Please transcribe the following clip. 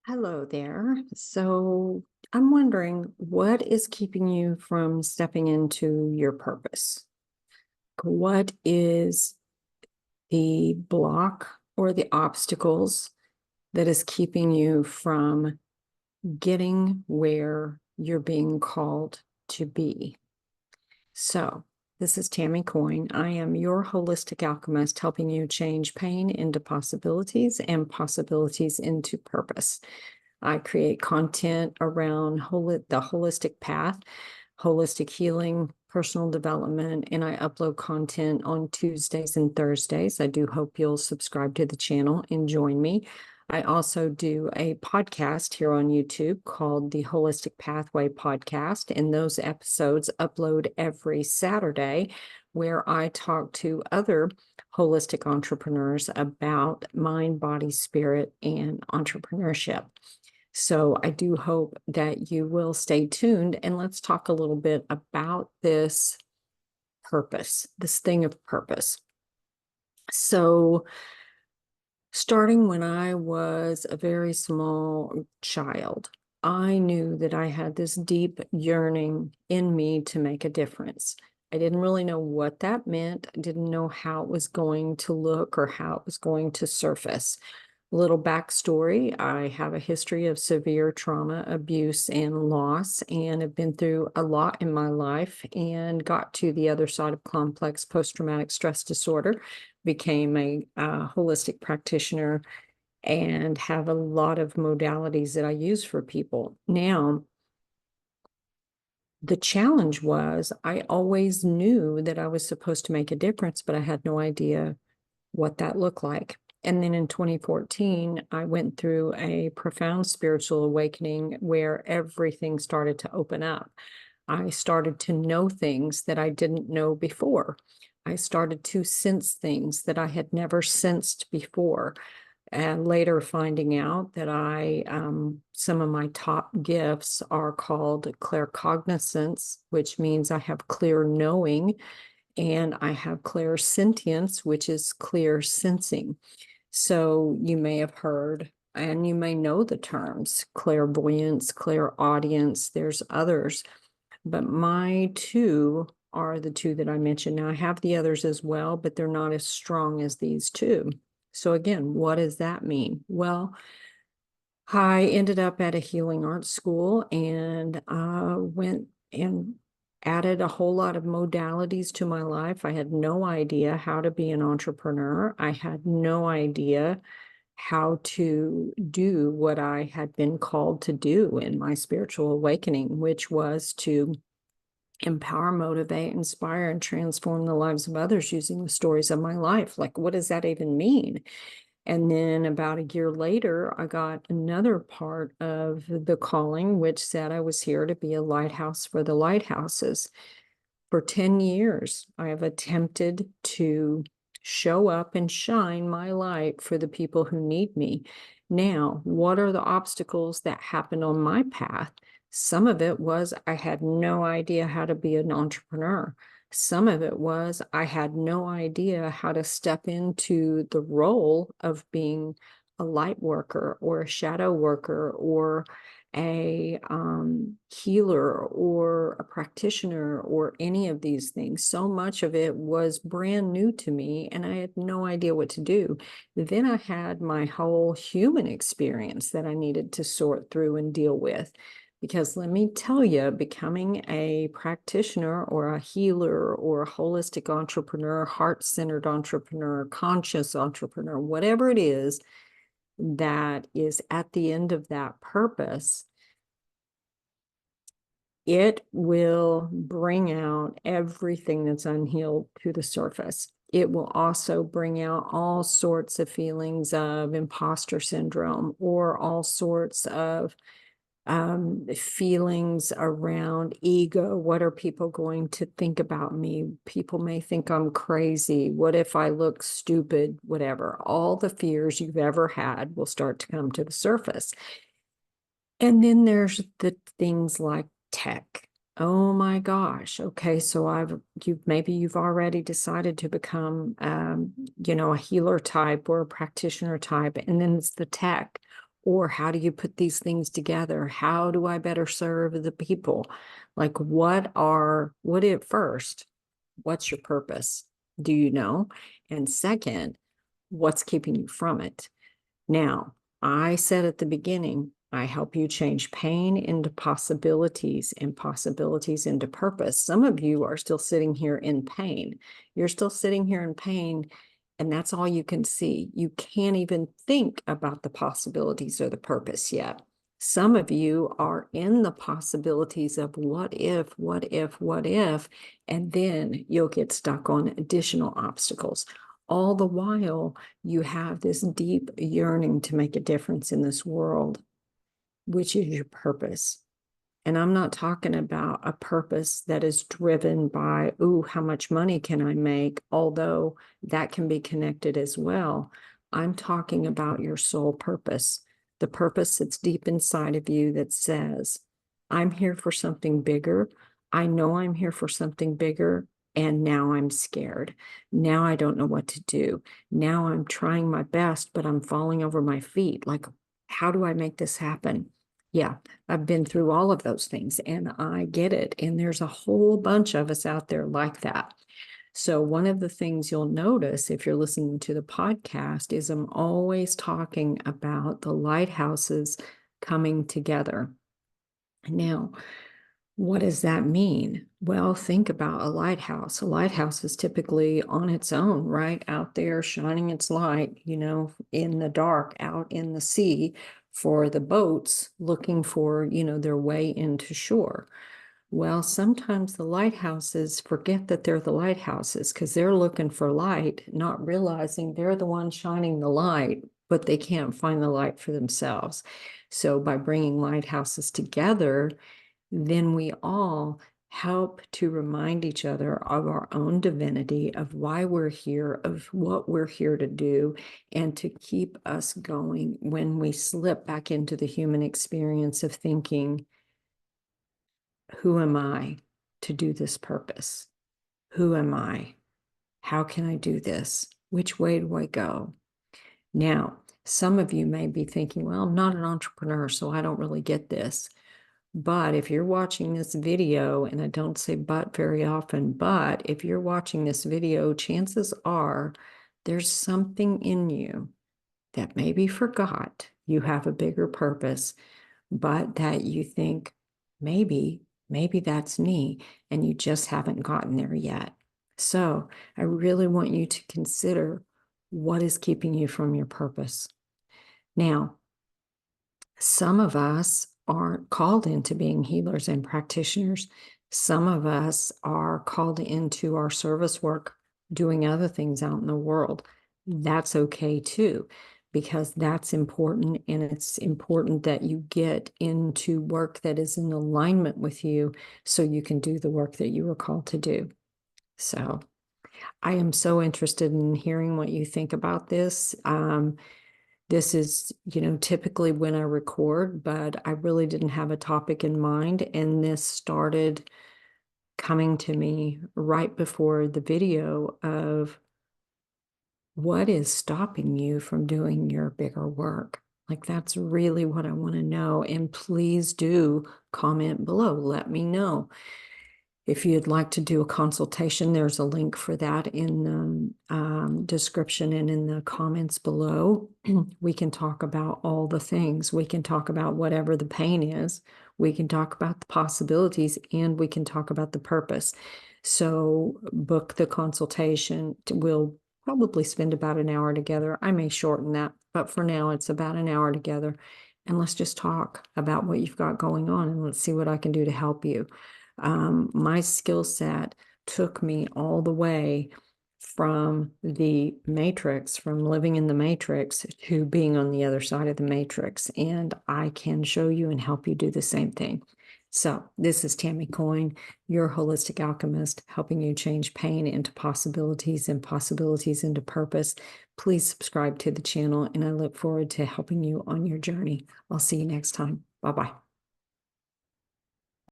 Hello there. So I'm wondering what is keeping you from stepping into your purpose? What is the block or the obstacles that is keeping you from getting where you're being called to be? So, this is Tammy Coyne. I am your holistic alchemist, helping you change pain into possibilities and possibilities into purpose. I create content around the holistic path, holistic healing, personal development, and I upload content on Tuesdays and Thursdays. I do hope you'll subscribe to the channel and join me. I also do a podcast here on YouTube called the Holistic Pathway Podcast, and those episodes upload every Saturday, where I talk to other holistic entrepreneurs about mind, body, spirit, and entrepreneurship. So I do hope that you will stay tuned, and let's talk a little bit about this purpose, this thing of purpose. So starting when I was a very small child, I knew that I had this deep yearning in me to make a difference. I didn't really know what that meant. I didn't know how it was going to look or how it was going to surface. Little backstory, I have a history of severe trauma, abuse, and loss, and have been through a lot in my life and got to the other side of complex post-traumatic stress disorder, became a holistic practitioner, and have a lot of modalities that I use for people. Now, the challenge was I always knew that I was supposed to make a difference, but I had no idea what that looked like. And then in 2014, I went through a profound spiritual awakening where everything started to open up. I started to know things that I didn't know before. I started to sense things that I had never sensed before. And later finding out that some of my top gifts are called claircognizance, which means I have clear knowing, and I have clairsentience, which is clear sensing. So you may have heard and you may know the terms clairvoyance, clairaudience, there's others, but my two are the two that I mentioned. Now I have the others as well, but they're not as strong as these two. So again, what does that mean? Well, I ended up at a healing arts school and went and added a whole lot of modalities to my life. I had no idea how to be an entrepreneur. I had no idea how to do what I had been called to do in my spiritual awakening, which was to empower, motivate, inspire, and transform the lives of others using the stories of my life. Like, what does that even mean? And then about a year later, I got another part of the calling, which said I was here to be a lighthouse for the lighthouses. For 10 years, I have attempted to show up and shine my light for the people who need me. Now, what are the obstacles that happened on my path? Some of it was I had no idea how to be an entrepreneur. Some of it was I had no idea how to step into the role of being a light worker or a shadow worker or a healer or a practitioner or any of these things. So much of it was brand new to me and I had no idea what to do. Then I had my whole human experience that I needed to sort through and deal with. Because let me tell you, becoming a practitioner or a healer or a holistic entrepreneur, heart-centered entrepreneur, conscious entrepreneur, whatever it is that is at the end of that purpose, it will bring out everything that's unhealed to the surface. It will also bring out all sorts of feelings of imposter syndrome or all sorts of feelings around ego. What are people going to think about me? People may think I'm crazy. What if I look stupid? Whatever. All the fears you've ever had will start to come to the surface. And then there's the things like tech. Oh my gosh. Okay, so maybe you've already decided to become a healer type or a practitioner type, and then it's the tech. Or how do you put these things together? How do I better serve the people? Like, what if first, what's your purpose? Do you know? And second, what's keeping you from it? Now, I said at the beginning, I help you change pain into possibilities and possibilities into purpose. Some of you are still sitting here in pain. You're still sitting here in pain, and that's all you can see. You can't even think about the possibilities or the purpose yet. Some of you are in the possibilities of what if, what if, what if, and then you'll get stuck on additional obstacles. All the while, you have this deep yearning to make a difference in this world, which is your purpose. And I'm not talking about a purpose that is driven by, ooh, how much money can I make? Although that can be connected as well. I'm talking about your soul purpose, the purpose that's deep inside of you that says, I'm here for something bigger. I know I'm here for something bigger. And now I'm scared. Now I don't know what to do. Now I'm trying my best, but I'm falling over my feet. Like, how do I make this happen? Yeah, I've been through all of those things and I get it. And there's a whole bunch of us out there like that. So one of the things you'll notice if you're listening to the podcast is I'm always talking about the lighthouses coming together. Now, what does that mean? Well, think about a lighthouse. A lighthouse is typically on its own, right? Out there shining its light, in the dark, out in the sea for the boats looking for, their way into shore. Well, sometimes the lighthouses forget that they're the lighthouses because they're looking for light, not realizing they're the ones shining the light, but they can't find the light for themselves. So by bringing lighthouses together, then we all help to remind each other of our own divinity, of why we're here, of what we're here to do, and to keep us going when we slip back into the human experience of thinking, who am I to do this purpose? Who am I? How can I do this? Which way do I go? Now, some of you may be thinking, well, I'm not an entrepreneur, so I don't really get this. But if you're watching this video, and I don't say but very often, but if you're watching this video, chances are there's something in you that maybe forgot you have a bigger purpose, but that you think maybe that's me, and you just haven't gotten there yet. So I really want you to consider what is keeping you from your purpose. Now, some of us aren't called into being healers and practitioners. Some of us are called into our service work, doing other things out in the world. That's okay too, because that's important. And it's important that you get into work that is in alignment with you so you can do the work that you were called to do. So I am so interested in hearing what you think about this. This is, typically when I record, but I really didn't have a topic in mind. And this started coming to me right before the video of what is stopping you from doing your bigger work. Like, that's really what I want to know. And please do comment below. Let me know. If you'd like to do a consultation, there's a link for that in the description and in the comments below. We can talk about all the things. We can talk about whatever the pain is. We can talk about the possibilities, and we can talk about the purpose. So book the consultation. We'll probably spend about an hour together. I may shorten that, but for now it's about an hour together. And let's just talk about what you've got going on, and let's see what I can do to help you. My skill set took me all the way from the matrix, from living in the matrix to being on the other side of the matrix. And I can show you and help you do the same thing. So this is Tammy Coyne, your holistic alchemist, helping you change pain into possibilities and possibilities into purpose. Please subscribe to the channel, and I look forward to helping you on your journey. I'll see you next time. Bye-bye.